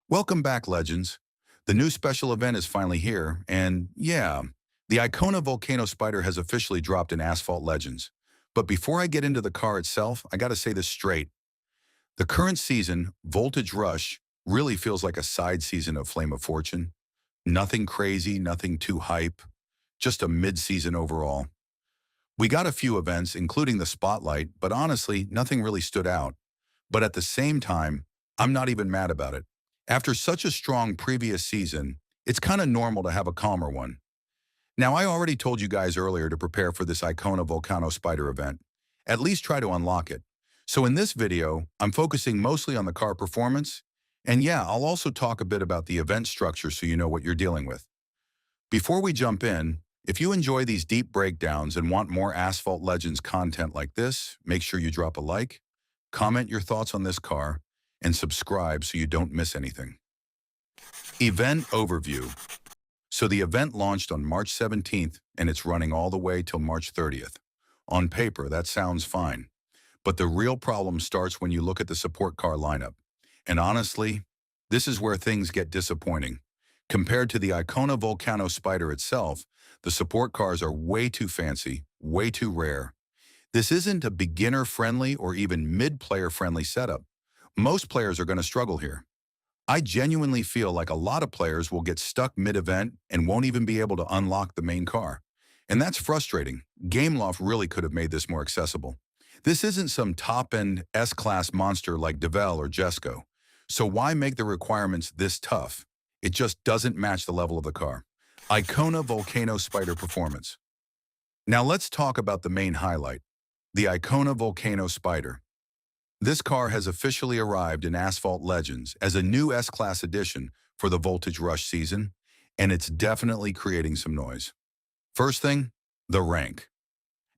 Welcome back, Legends. The new special event is finally here, and yeah, the Icona Vulcano Spyder has officially dropped in Asphalt Legends. But before I get into the car itself, I gotta say this straight. The current season, Voltage Rush, really feels like a side season of Flame of Fortune. Nothing crazy, nothing too hype, just a mid-season overall. We got a few events, including the Spotlight, but honestly, nothing really stood out. But at the same time, I'm not even mad about it. After such a strong previous season, it's kind of normal to have a calmer one. Now, I already told you guys earlier to prepare for this Icona Vulcano Spyder event. At least try to unlock it. So in this video, I'm focusing mostly on the car performance, and yeah, I'll also talk a bit about the event structure so you know what you're dealing with. Before we jump in, if you enjoy these deep breakdowns and want more Asphalt Legends content like this, make sure you drop a like, comment your thoughts on this car, and subscribe so you don't miss anything. Event overview. So the event launched on March 17th and it's running all the way till March 30th. On paper, that sounds fine. But the real problem starts when you look at the support car lineup. And honestly, this is where things get disappointing. Compared to the Icona Vulcano Spyder itself, the support cars are way too fancy, way too rare. This isn't a beginner-friendly or even mid-player-friendly setup. Most players are going to struggle here. I genuinely feel like a lot of players will get stuck mid-event and won't even be able to unlock the main car. And that's frustrating. Gameloft really could have made this more accessible. This isn't some top-end S-class monster like Devel or Jesco. So why make the requirements this tough? It just doesn't match the level of the car. Icona Vulcano Spyder performance. Now let's talk about the main highlight, the Icona Vulcano Spyder. This car has officially arrived in Asphalt Legends as a new S-Class edition for the Voltage Rush season, and it's definitely creating some noise. First thing, the rank.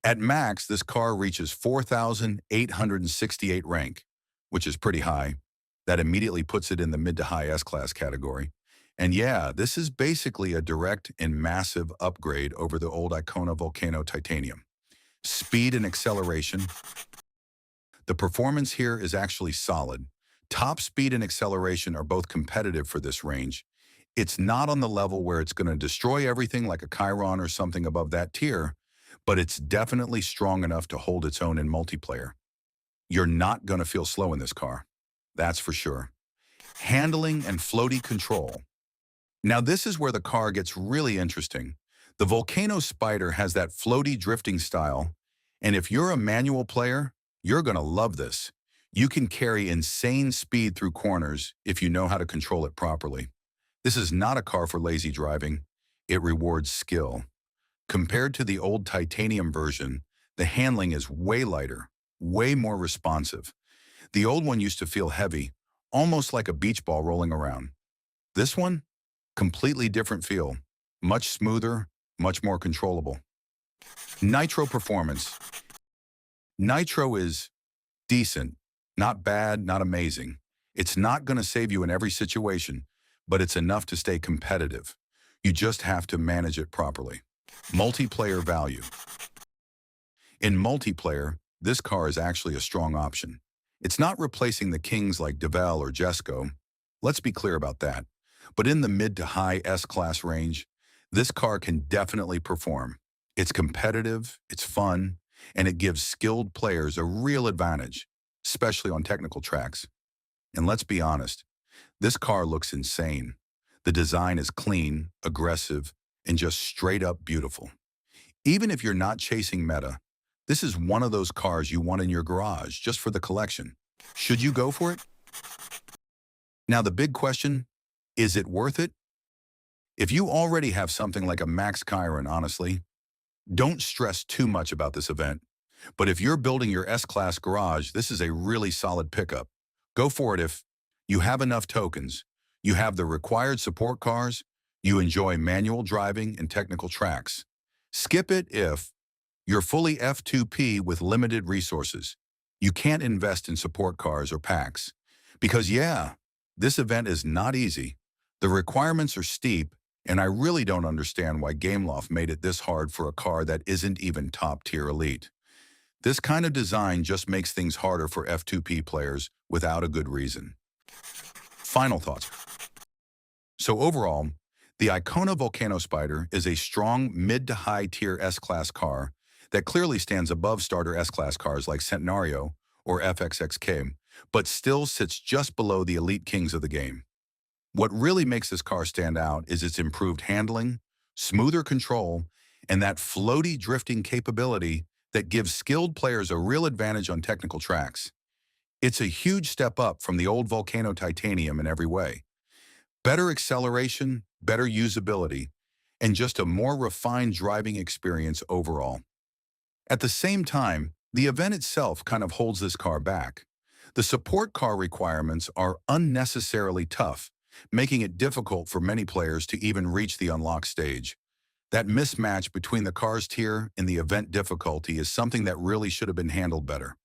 At max, this car reaches 4,868 rank, which is pretty high. That immediately puts it in the mid to high S-Class category. And yeah, this is basically a direct and massive upgrade over the old Icona Vulcano Titanium. Speed and acceleration. The performance here is actually solid. Top speed and acceleration are both competitive for this range. It's not on the level where it's going to destroy everything like a Chiron or something above that tier, but it's definitely strong enough to hold its own in multiplayer. You're not going to feel slow in this car. That's for sure. Handling and floaty control. Now this is where the car gets really interesting. The Vulcano Spyder has that floaty drifting style, and if you're a manual player, you're going to love this. You can carry insane speed through corners if you know how to control it properly. This is not a car for lazy driving. It rewards skill. Compared to the old titanium version, the handling is way lighter, way more responsive. The old one used to feel heavy, almost like a beach ball rolling around. This one, completely different feel, much smoother, much more controllable. Nitro performance. Nitro is decent, not bad, not amazing. It's not going to save you in every situation, but it's enough to stay competitive. You just have to manage it properly. Multiplayer value. In multiplayer, this car is actually a strong option. It's not replacing the kings like Devel or Jesco. Let's be clear about that. But in the mid to high S-Class range, this car can definitely perform. It's competitive, it's fun, and it gives skilled players a real advantage, especially on technical tracks. And let's be honest, this car looks insane. The design is clean, aggressive, and just straight up beautiful. Even if you're not chasing meta, this is one of those cars you want in your garage just for the collection. Should you go for it? Now the big question, is it worth it? If you already have something like a Max Chiron, honestly, don't stress too much about this event. But if you're building your S-Class garage, this is a really solid pickup. Go for it if you have enough tokens, you have the required support cars, you enjoy manual driving and technical tracks. Skip it if you're fully F2P with limited resources. You can't invest in support cars or packs. Because yeah, this event is not easy. The requirements are steep, and I really don't understand why Gameloft made it this hard for a car that isn't even top-tier elite. This kind of design just makes things harder for F2P players without a good reason. Final thoughts. So overall, the Icona Vulcano Spyder is a strong mid to high tier S-Class car that clearly stands above starter S-Class cars like Centenario or FXXK, but still sits just below the elite kings of the game. What really makes this car stand out is its improved handling, smoother control, and that floaty drifting capability that gives skilled players a real advantage on technical tracks. It's a huge step up from the old Vulcano Titanium in every way. Better acceleration, better usability, and just a more refined driving experience overall. At the same time, the event itself kind of holds this car back. The support car requirements are unnecessarily tough, making it difficult for many players to even reach the unlock stage. That mismatch between the car's tier and the event difficulty is something that really should have been handled better.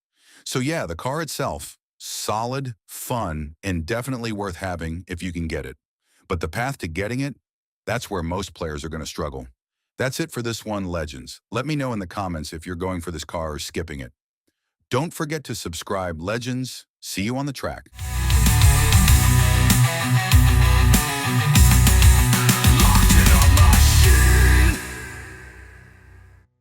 So yeah, the car itself, solid, fun, and definitely worth having if you can get it. But the path to getting it, that's where most players are going to struggle. That's it for this one, Legends. Let me know in the comments if you're going for this car or skipping it. Don't forget to subscribe, Legends. See you on the track.